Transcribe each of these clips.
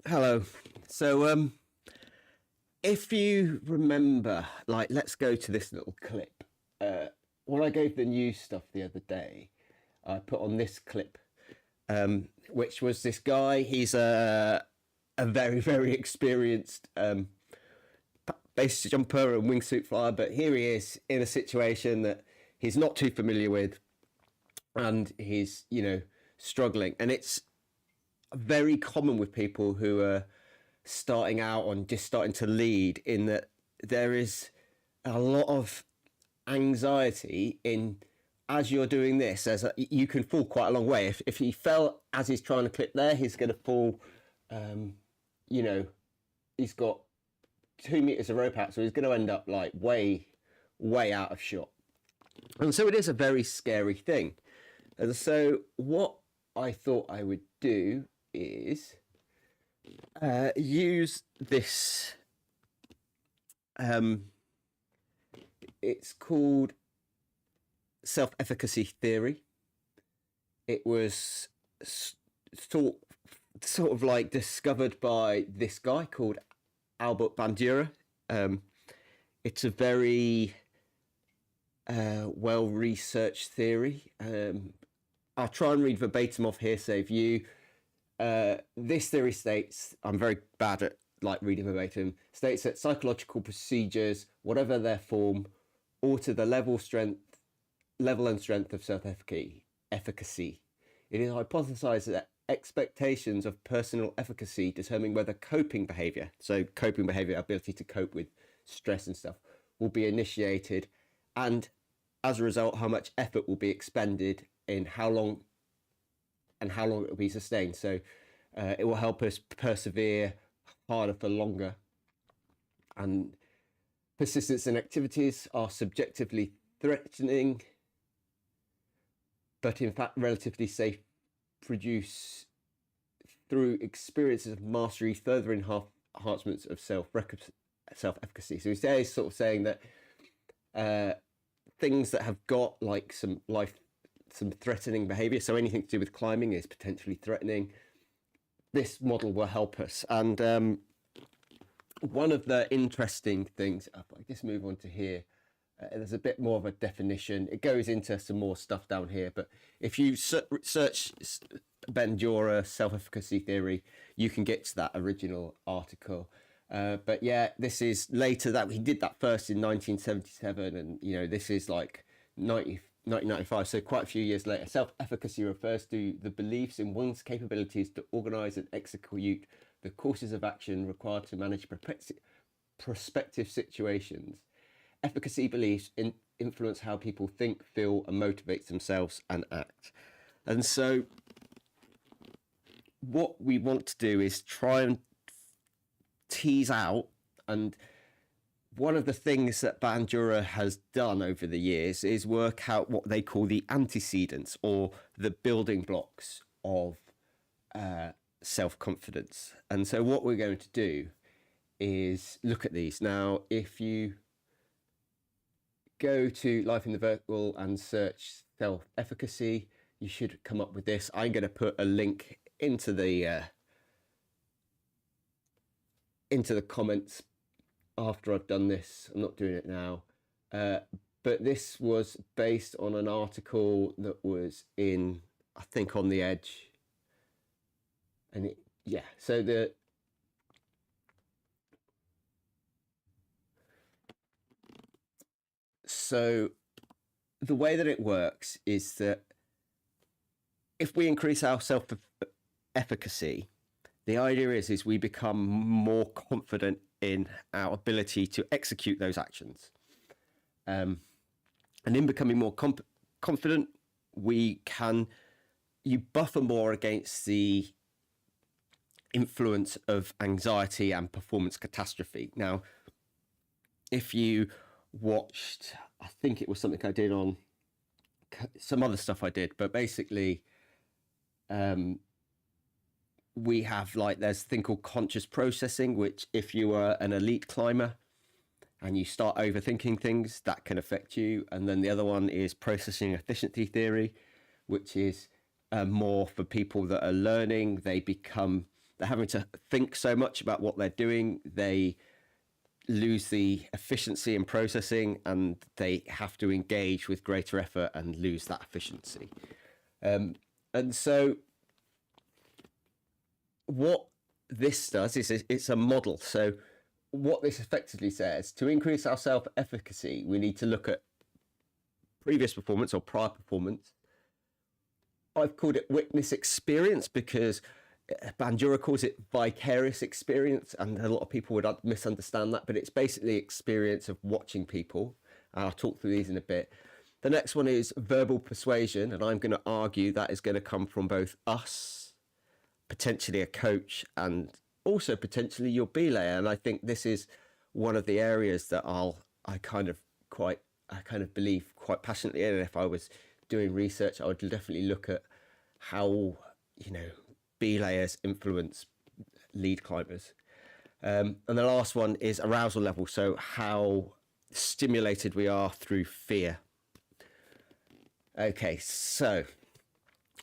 Hello. So, if you remember, like, let's go to this little clip. When I gave the news stuff the other day, I put on this clip, which was this guy. He's a very, very experienced base jumper and wingsuit flyer, but here he is in a situation that he's not too familiar with, and he's, struggling. And it's very common with people who are starting out and just starting to lead, in that there is a lot of anxiety in as you're doing this. You can fall quite a long way. If he fell as he's trying to clip there, he's going to fall. You know, he's got 2 meters of rope out, so he's going to end up like way out of shot. And so it is a very scary thing. And so what I thought I would do is use this. It's called self-efficacy theory. It was sort of like discovered by this guy called Albert Bandura. It's a very well-researched theory. I'll try and read verbatim off hearsay view. This theory states, I'm very bad at like reading verbatim, states that psychological procedures, whatever their form, alter the level and strength of self-efficacy. It is hypothesized that expectations of personal efficacy determine whether coping behavior, so coping behavior, ability to cope with stress and stuff, will be initiated, and as a result, how much effort will be expended in how long it will be sustained. So it will help us persevere harder for longer. And persistence in activities are subjectively threatening, but in fact relatively safe, produce through experiences of mastery further enhancements of self-efficacy. So he's sort of saying that things that have got like some threatening behavior, so anything to do with climbing is potentially threatening, this model will help us. And one of the interesting things, if I just move on to here, there's a bit more of a definition. It goes into some more stuff down here, but if you search Bandura self-efficacy theory, you can get to that original article. But yeah, this is later. That he did that first in 1977, and this is like 1995, so quite a few years later. Self-efficacy refers to the beliefs in one's capabilities to organize and execute the courses of action required to manage prospective situations. Efficacy beliefs influence how people think, feel, and motivate themselves and act. And so what we want to do is try and tease out, and one of the things that Bandura has done over the years is work out what they call the antecedents, or the building blocks of self-confidence. And so what we're going to do is look at these. Now, if you go to Life in the Vertical and search self-efficacy, you should come up with this. I'm going to put a link into the comments after I've done this. I'm not doing it now, but this was based on an article that was in, I think, On the Edge, and so the way that it works is that if we increase our self-efficacy, the idea is we become more confident in our ability to execute those actions. And in becoming more confident, you buffer more against the influence of anxiety and performance catastrophe. Now, if you watched, I think it was something I did on some other stuff I did, but basically, we have there's a thing called conscious processing, which if you are an elite climber and you start overthinking things, that can affect you. And then the other one is processing efficiency theory, which is more for people that are learning. They become they're having to think so much about what they're doing, they lose the efficiency in processing, and they have to engage with greater effort and lose that efficiency. And so what this does is it's a model. So what this effectively says, to increase our self-efficacy, we need to look at previous performance or prior performance. I've called it witness experience because Bandura calls it vicarious experience, and a lot of people would misunderstand that, but it's basically experience of watching people. I'll talk through these in a bit. The next one is verbal persuasion, and I'm going to argue that is going to come from both us, potentially a coach, and also potentially your belayer. And I think this is one of the areas that I kind of believe quite passionately in. And if I was doing research, I would definitely look at how, belayers influence lead climbers. And the last one is arousal level. So how stimulated we are through fear. Okay, so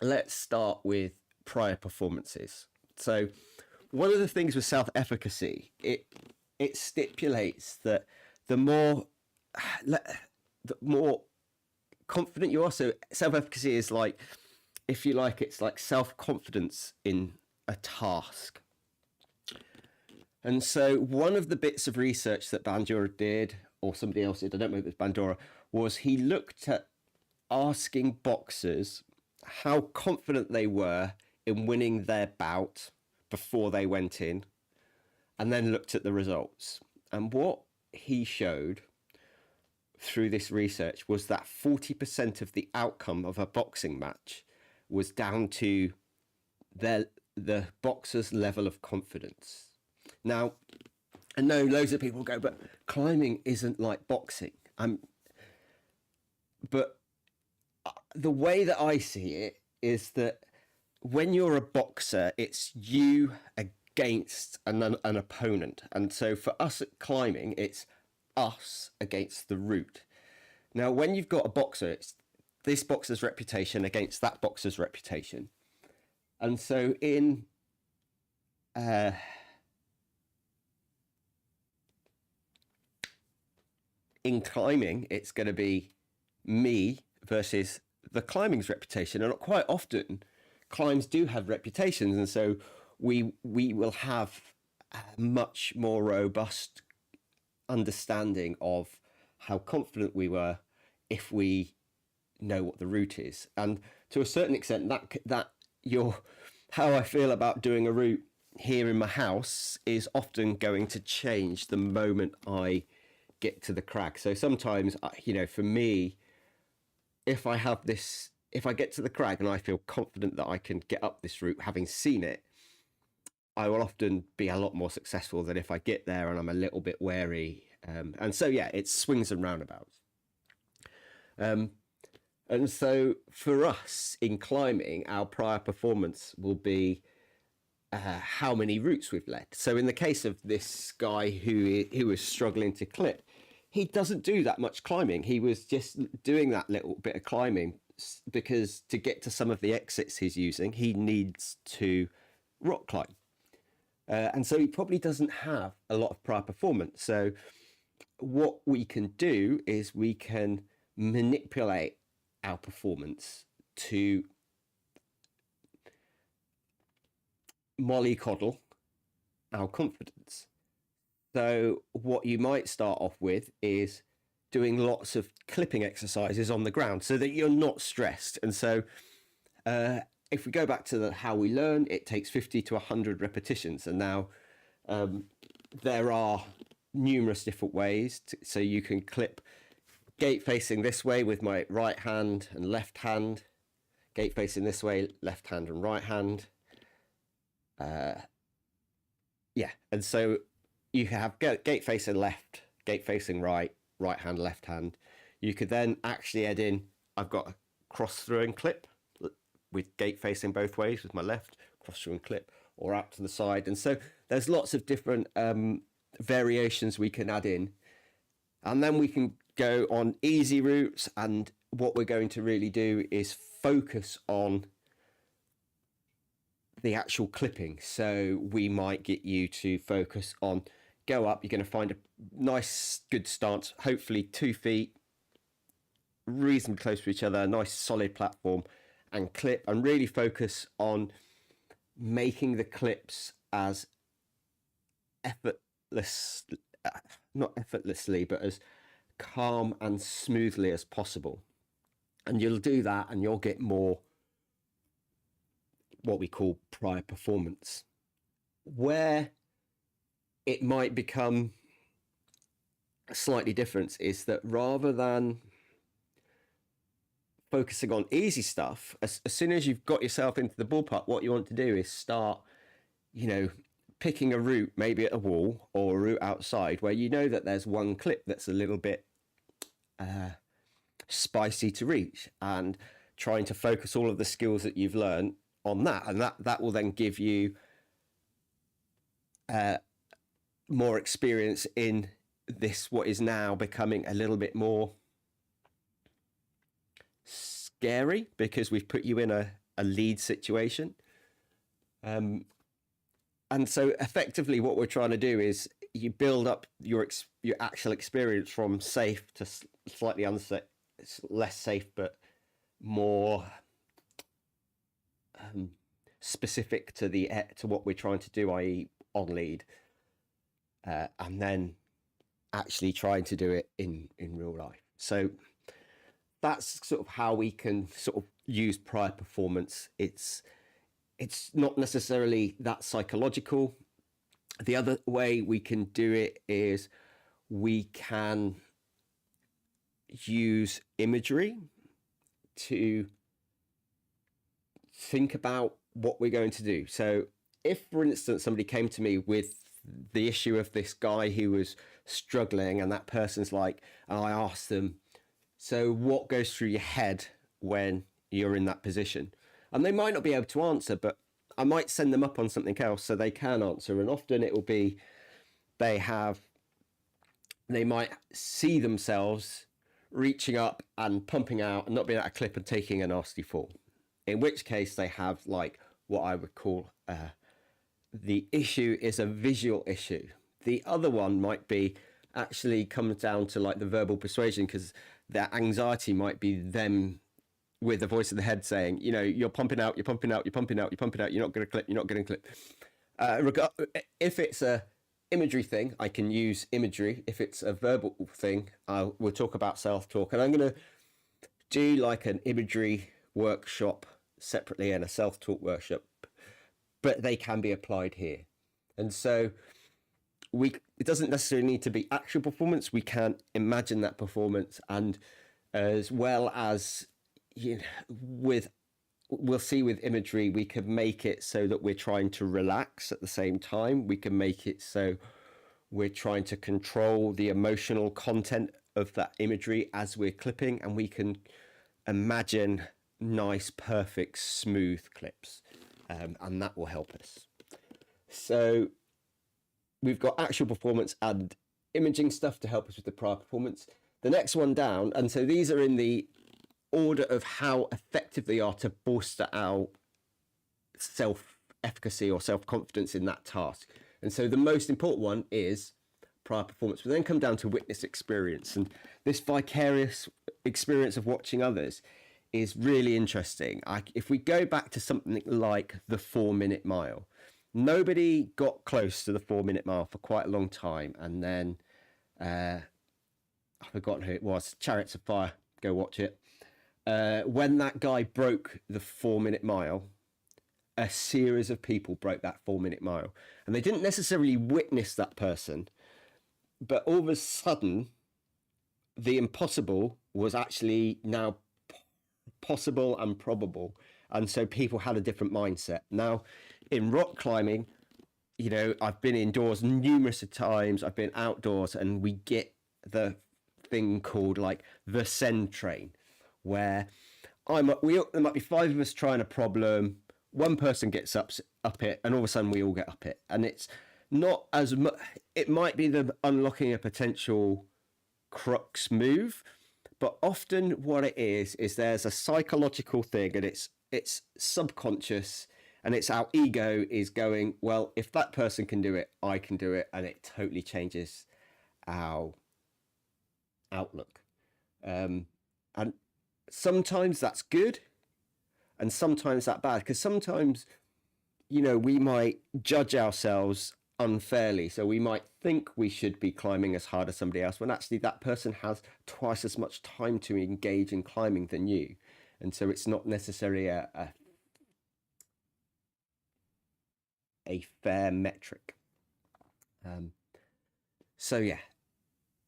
let's start with prior performances. So one of the things with self-efficacy, it stipulates that the more confident you are. So self-efficacy is like, if you like, it's like self-confidence in a task. And so one of the bits of research that Bandura did, or somebody else did, I don't know if it was Bandura, was he looked at asking boxers how confident they were in winning their bout before they went in, and then looked at the results. And what he showed through this research was that 40% of the outcome of a boxing match was down to the boxer's level of confidence. Now, I know loads of people go, but climbing isn't like boxing. But the way that I see it is that when you're a boxer, it's you against an opponent. And so for us at climbing, it's us against the route. Now, when you've got a boxer, it's this boxer's reputation against that boxer's reputation. And so in climbing, it's going to be me versus the climbing's reputation. And quite often climbs do have reputations, and so we will have a much more robust understanding of how confident we were if we know what the route is. And to a certain extent, that how I feel about doing a route here in my house is often going to change the moment I get to the crag. So sometimes, for me, if I get to the crag and I feel confident that I can get up this route, having seen it, I will often be a lot more successful than if I get there and I'm a little bit wary. And so, yeah, it swings and roundabouts. And so for us in climbing, our prior performance will be how many routes we've led. So in the case of this guy who was struggling to clip, he doesn't do that much climbing. He was just doing that little bit of climbing because to get to some of the exits he's using, he needs to rock climb. And so he probably doesn't have a lot of prior performance. So what we can do is we can manipulate our performance to mollycoddle our confidence. So what you might start off with is doing lots of clipping exercises on the ground so that you're not stressed. And so if we go back to how we learn, it takes 50 to 100 repetitions. And now there are numerous different ways. So you can clip gate facing this way with my right hand and left hand, gate facing this way, left hand and right hand. And so you have gate facing left, gate facing right, right hand, left hand. You could then actually add in, I've got a cross through and clip with gate facing both ways with my left, cross through and clip, or out to the side. And so there's lots of different variations we can add in. And then we can go on easy routes. And what we're going to really do is focus on the actual clipping. So we might get you to focus on go up. You're going to find a nice, good stance, hopefully 2 feet, reasonably close to each other, a nice solid platform, and clip, and really focus on making the clips as effortless, not effortlessly, but as calm and smoothly as possible. And you'll do that and you'll get more what we call prior performance. Where it might become slightly different is that rather than focusing on easy stuff, as soon as you've got yourself into the ballpark, what you want to do is start, picking a route, maybe at a wall or a route outside where you know that there's one clip that's a little bit spicy to reach, and trying to focus all of the skills that you've learned on that. And that will then give you more experience in this, what is now becoming a little bit more scary, because we've put you in a lead situation. And so effectively what we're trying to do is you build up your actual experience from safe to slightly unsafe, less safe, but more specific to what we're trying to do, i.e. on lead, and then actually trying to do it in real life. So that's sort of how we can sort of use prior performance. It's not necessarily that psychological. The other way we can do it is we can use imagery to think about what we're going to do. So if, for instance, somebody came to me with the issue of this guy who was struggling, and that person's like, and I asked them, so what goes through your head when you're in that position? And they might not be able to answer, but I might send them up on something else so they can answer. And often it will be they might see themselves reaching up and pumping out and not being able to clip and taking a nasty fall, in which case they have like what I would call the issue is a visual issue. The other one might be actually comes down to like the verbal persuasion, because their anxiety might be them with the voice in the head saying, you're pumping out, you're pumping out, you're pumping out, you're pumping out, you're not going to clip, you're not going to clip. If it's a imagery thing, I can use imagery. If it's a verbal thing, we'll talk about self-talk. And I'm going to do like an imagery workshop separately and a self-talk workshop, but they can be applied here. And so it doesn't necessarily need to be actual performance. We can imagine that performance, and as well as we'll see with imagery, we can make it so that we're trying to relax at the same time. We can make it so we're trying to control the emotional content of that imagery as we're clipping, and we can imagine nice, perfect, smooth clips, and that will help us. So we've got actual performance and imaging stuff to help us with the prior performance. The next one down, and so these are in the order of how effective they are to bolster our self-efficacy or self-confidence in that task. And so the most important one is prior performance. We then come down to witness experience, and this vicarious experience of watching others is really interesting. If we go back to something like the 4-minute mile, nobody got close to the 4-minute mile for quite a long time, and then I've forgotten who it was. Chariots of Fire, go watch it. When that guy broke the 4-minute mile, a series of people broke that 4-minute mile, and they didn't necessarily witness that person, but all of a sudden the impossible was actually now possible and probable, and so people had a different mindset. Now in rock climbing, I've been indoors numerous of times, I've been outdoors, and we get the thing called like the send train, where there might be 5 of us trying a problem, one person gets up it, and all of a sudden we all get up it. And it's not as much, it might be the unlocking a potential crux move, but often what it is there's a psychological thing, and it's subconscious, And it's our ego is going, well, if that person can do it, I can do it. And it totally changes our outlook. And sometimes that's good and sometimes that's bad, because sometimes, we might judge ourselves unfairly. So we might think we should be climbing as hard as somebody else, when actually that person has twice as much time to engage in climbing than you. And so it's not necessarily a fair metric. So yeah,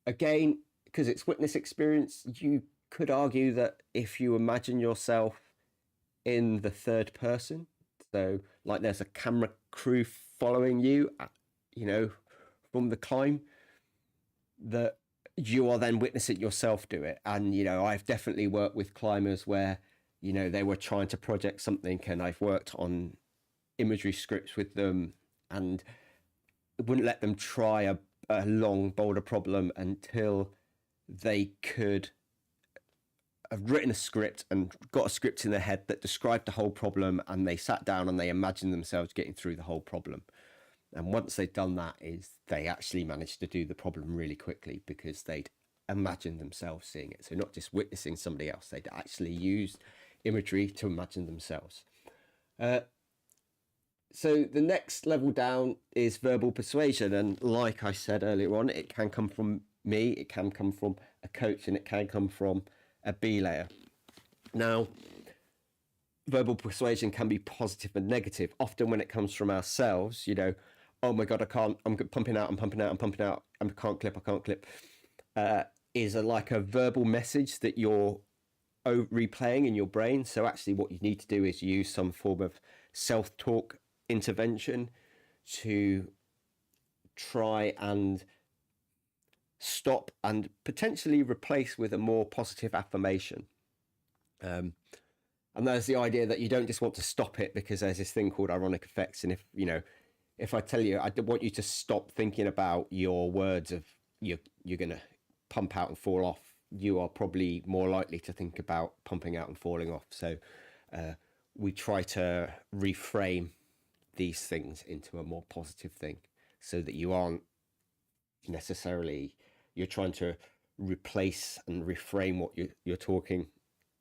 again, because it's witness experience, you could argue that if you imagine yourself in the third person, so like there's a camera crew following you, from the climb, that you are then witnessing yourself do it. And, I've definitely worked with climbers where, they were trying to project something, and I've worked on imagery scripts with them and wouldn't let them try a long boulder problem until they could have written a script and got a script in their head that described the whole problem, and they sat down and they imagined themselves getting through the whole problem. And once they'd done that, they actually managed to do the problem really quickly because they'd imagined themselves seeing it. So not just witnessing somebody else, they'd actually used imagery to imagine themselves. So the next level down is verbal persuasion. And like I said earlier on, it can come from me, it can come from a coach, and it can come from a belayer. Now, verbal persuasion can be positive and negative. Often when it comes from ourselves, oh my God, I'm pumping out, I can't clip, is like a verbal message that you're replaying in your brain. So actually what you need to do is use some form of self-talk intervention to try and stop and potentially replace with a more positive affirmation. And there's the idea that you don't just want to stop it, because there's this thing called ironic effects. And if I tell you, I want you to stop thinking about your words of you're going to pump out and fall off, you are probably more likely to think about pumping out and falling off. So we try to reframe these things into a more positive thing, so that you aren't necessarily, you're trying to replace and reframe what you're talking,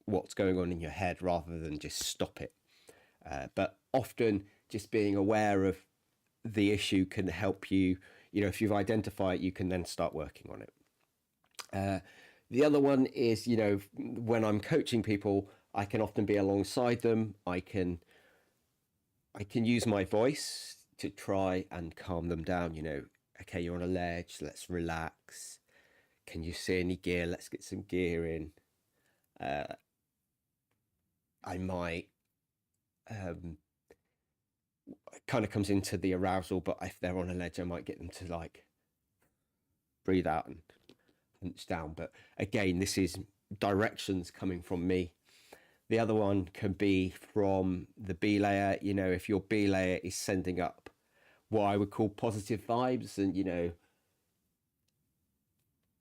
what's going on in your head, rather than just stop it. But often just being aware of the issue can help you. If you've identified it, you can then start working on it. The other one is, when I'm coaching people, I can often be alongside them. I can use my voice to try and calm them down. Okay, you're on a ledge, let's relax. Can you see any gear? Let's get some gear in. I might, it kind of comes into the arousal, but if they're on a ledge, I might get them to like breathe out and hunch down. But again, this is directions coming from me. The other one can be from the belayer. If your belayer is sending up what I would call positive vibes, and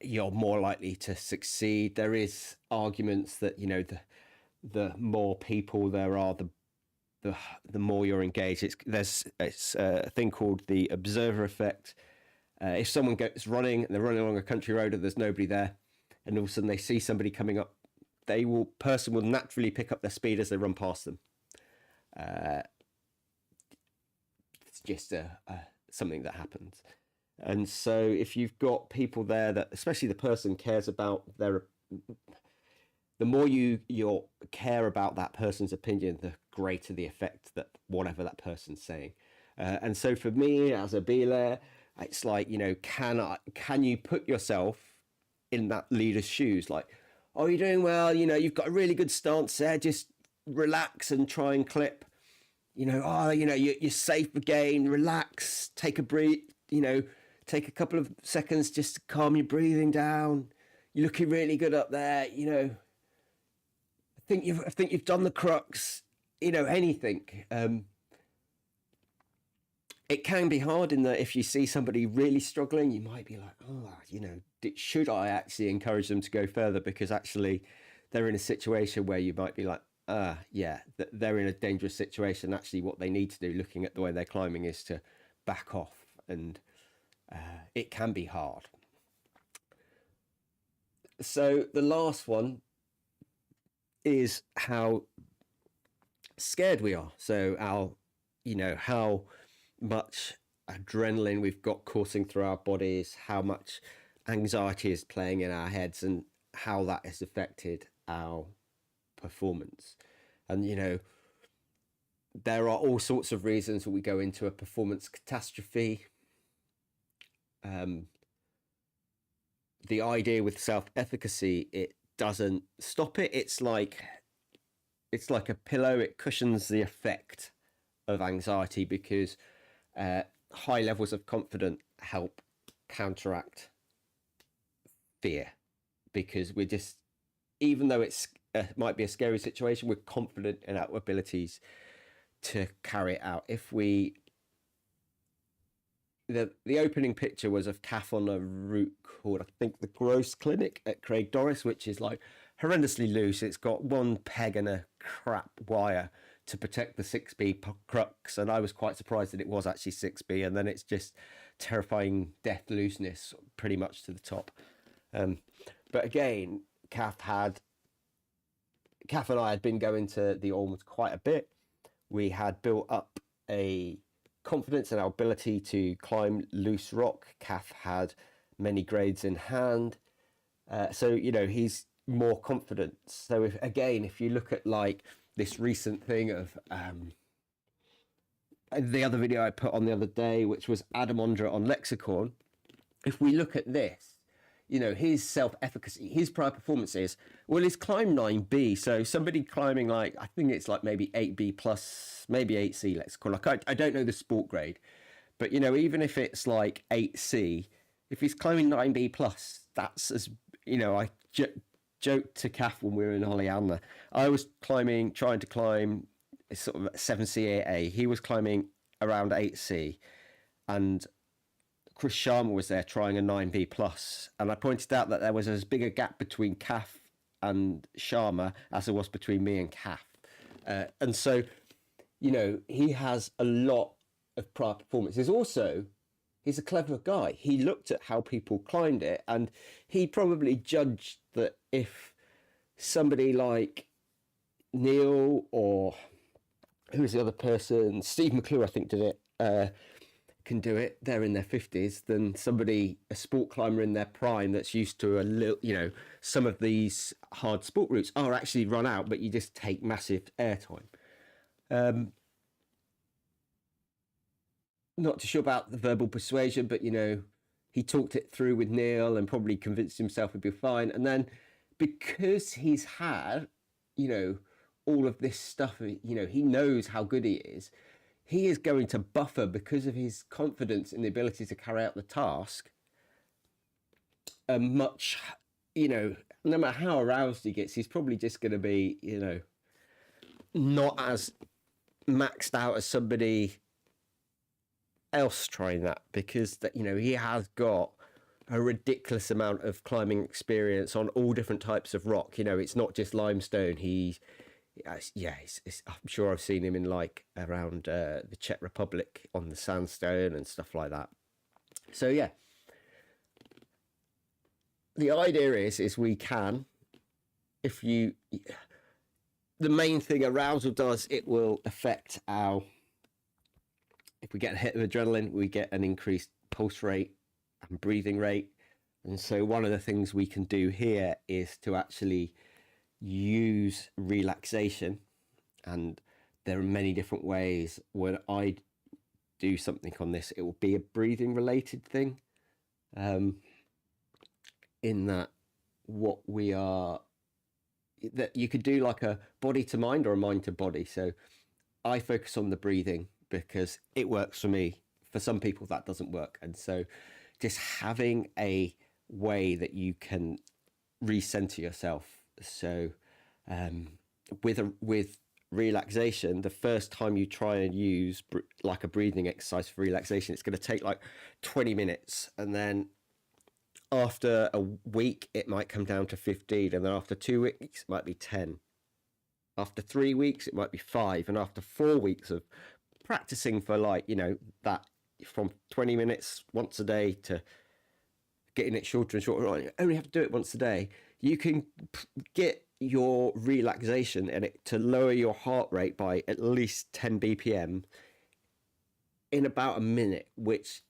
you're more likely to succeed. There is arguments that the more people there are, the more you're engaged. It's a thing called the observer effect. If someone goes running and they're running along a country road and there's nobody there, and all of a sudden they see somebody coming up, person will naturally pick up their speed as they run past them. It's just something that happens. And so if you've got people there that, especially the person cares about the more you care about that person's opinion, the greater the effect that whatever that person's saying. And so for me as a belayer, it's like, can you put yourself in that leader's shoes? Like, oh, you're doing well, you've got a really good stance there, just relax and try and clip. You're safe again, relax, take a breath, take a couple of seconds just to calm your breathing down. You're looking really good up there, I think you've done the crux, anything. It can be hard in that if you see somebody really struggling, you might be like, should I actually encourage them to go further? Because actually they're in a situation where you might be like, yeah, they're in a dangerous situation. Actually, what they need to do, looking at the way they're climbing, is to back off, and it can be hard. So the last one is how scared we are. So our, how much adrenaline we've got coursing through our bodies, how much anxiety is playing in our heads, and how that has affected our performance. And there are all sorts of reasons that we go into a performance catastrophe. The idea with self-efficacy, it doesn't stop it. It's like a pillow. It cushions the effect of anxiety, because high levels of confidence help counteract fear, because we're just, even though it's might be a scary situation, we're confident in our abilities to carry it out. If we the opening picture was of Kath on a route called, I think, the Gross Clinic at Craig Doris, which is like horrendously loose. It's got one peg and a crap wire to protect the 6B crux, and I was quite surprised that it was actually 6B, and then it's just terrifying death looseness pretty much to the top. But again, Kath and I had been going to the Ormond quite a bit. We had built up a confidence in our ability to climb loose rock. Kath had many grades in hand. So, he's more confident. So if you look at like this recent thing of the other video I put on the other day, which was Adam Ondra on Lexicon, if we look at this, his self-efficacy, his prior performance is, well, he's climbed 9B. So somebody climbing like, I think it's like maybe 8B plus, maybe 8C, let's call it. Like, I don't know the sport grade, but, even if it's like 8C, if he's climbing 9B plus, that's as, I joked to Kath when we were in Hollyanna. I was trying to climb sort of 7C, 8A. He was climbing around 8C, and Chris Sharma was there trying a 9B plus, and I pointed out that there was as big a gap between Kath and Sharma as there was between me and Kath. And so, he has a lot of prior performance. He's a clever guy. He looked at how people climbed it, and he probably judged that if somebody like Neil, or who was the other person, Steve McClure, I think, did it, can do it, they're in their 50s, then a sport climber in their prime that's used to a little, some of these hard sport routes are actually run out, but you just take massive airtime. Not too sure about the verbal persuasion, but he talked it through with Neil and probably convinced himself it'd be fine. And then because he's had, all of this stuff, he knows how good he is going to buffer, because of his confidence in the ability to carry out the task, a much, no matter how aroused he gets, he's probably just going to be, not as maxed out as somebody else trying that, because he has got a ridiculous amount of climbing experience on all different types of rock. It's not just limestone. I'm sure I've seen him in like around the Czech Republic on the sandstone and stuff like that. So yeah, the idea is we can, the main thing arousal does, it will affect if we get a hit of adrenaline, we get an increased pulse rate and breathing rate. And so one of the things we can do here is to actually use relaxation, and there are many different ways. When I do something on this, it will be a breathing related thing, in that that you could do like a body to mind or a mind to body. So I focus on the breathing because it works for me. For some people that doesn't work, and so just having a way that you can recenter yourself. So with relaxation, the first time you try and use like a breathing exercise for relaxation, it's going to take like 20 minutes, and then after a week it might come down to 15, and then after 2 weeks it might be 10. After 3 weeks, it might be 5. And after 4 weeks of practicing for like, that from 20 minutes once a day to getting it shorter and shorter, you only have to do it once a day, you can get your relaxation and it to lower your heart rate by at least 10 BPM in about a minute, which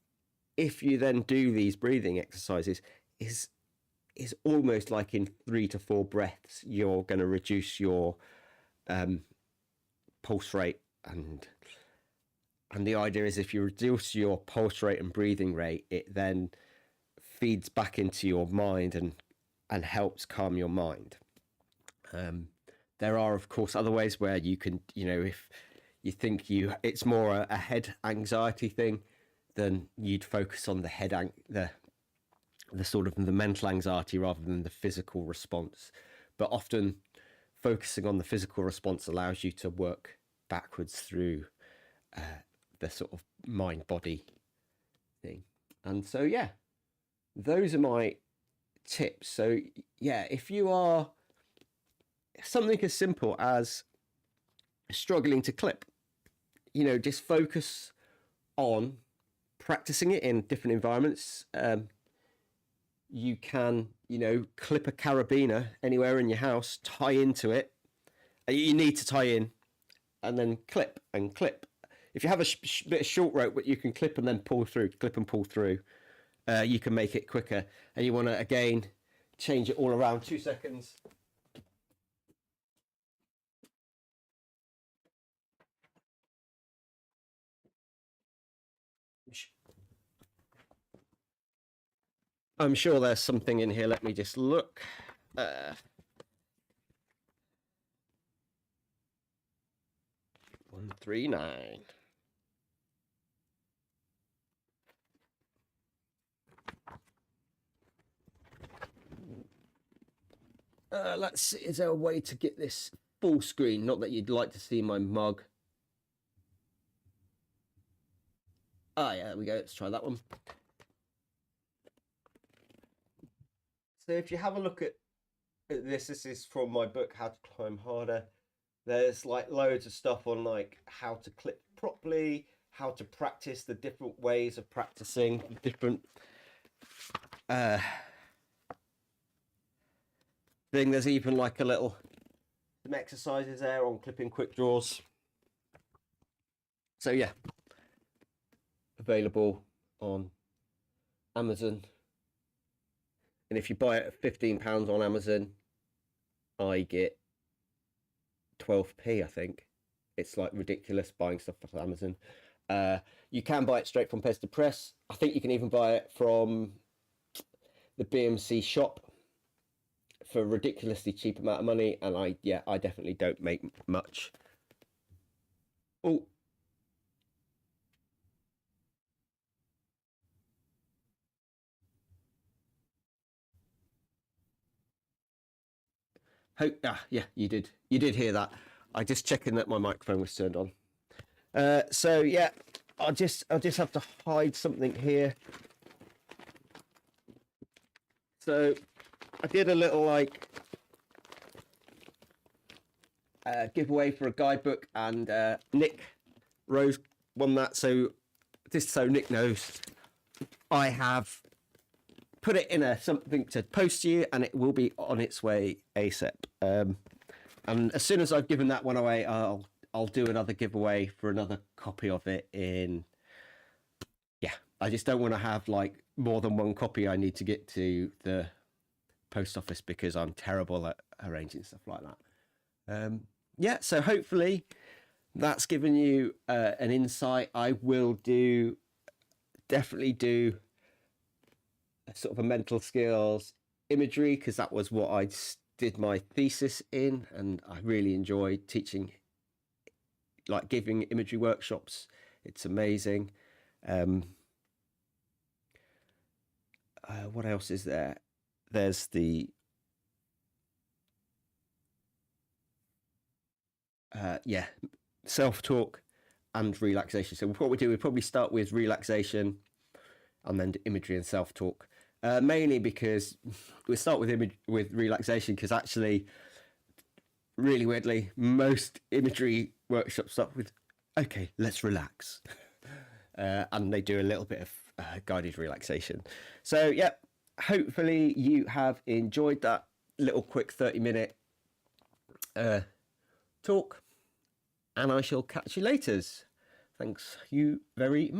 if you then do these breathing exercises is almost like in 3 to 4 breaths you're going to reduce your pulse rate. And the idea is if you reduce your pulse rate and breathing rate, it then feeds back into your mind and helps calm your mind. There are of course other ways where you can, if you think it's more a head anxiety thing, then you'd focus on the sort of the mental anxiety rather than the physical response. But often focusing on the physical response allows you to work backwards through the sort of mind body thing. And so those are my tips. So if you are something as simple as struggling to clip, just focus on practicing it in different environments. You can, clip a carabiner anywhere in your house, tie into it. You need to tie in and then clip and clip. If you have a bit of short rope, but you can clip and then pull through, clip and pull through, you can make it quicker. And you want to, again, change it all around. 2 seconds. I'm sure there's something in here. Let me just look. 139. Let's see. Is there a way to get this full screen? Not that you'd like to see my mug. There we go. Let's try that one. So if you have a look at this is from my book, How to Climb Harder. There's like loads of stuff on like how to clip properly, how to practice the different ways of practicing, different thing. There's even like some exercises there on clipping quick draws. So available on Amazon. And if you buy it at £15 on Amazon, I get 12p, I think. It's like ridiculous buying stuff off Amazon. You can buy it straight from Pez to Press. I think you can even buy it from the BMC shop for a ridiculously cheap amount of money. And I definitely don't make much. You did hear that. I just checking that my microphone was turned on. So I'll just have to hide something here. So I did a little giveaway for a guidebook, and Nick Rose won that. So just so Nick knows, I have put it in something to post to you, and it will be on its way ASAP. And as soon as I've given that one away, I'll do another giveaway for another copy of it in. I just don't want to have like more than one copy I need to get to the post office because I'm terrible at arranging stuff like that. So hopefully that's given you an insight. I will definitely do a sort of a mental skills imagery, because that was what I did my thesis in, and I really enjoyed teaching, like giving imagery workshops. It's amazing. What else is there? There's the self-talk and relaxation. So what we do, we probably start with relaxation and then imagery and self-talk. Mainly because we start with relaxation, because actually really weirdly, most imagery workshops start with, okay, let's relax. And they do a little bit of guided relaxation. So, yeah, hopefully you have enjoyed that little quick 30-minute talk. And I shall catch you later. Thanks you very much.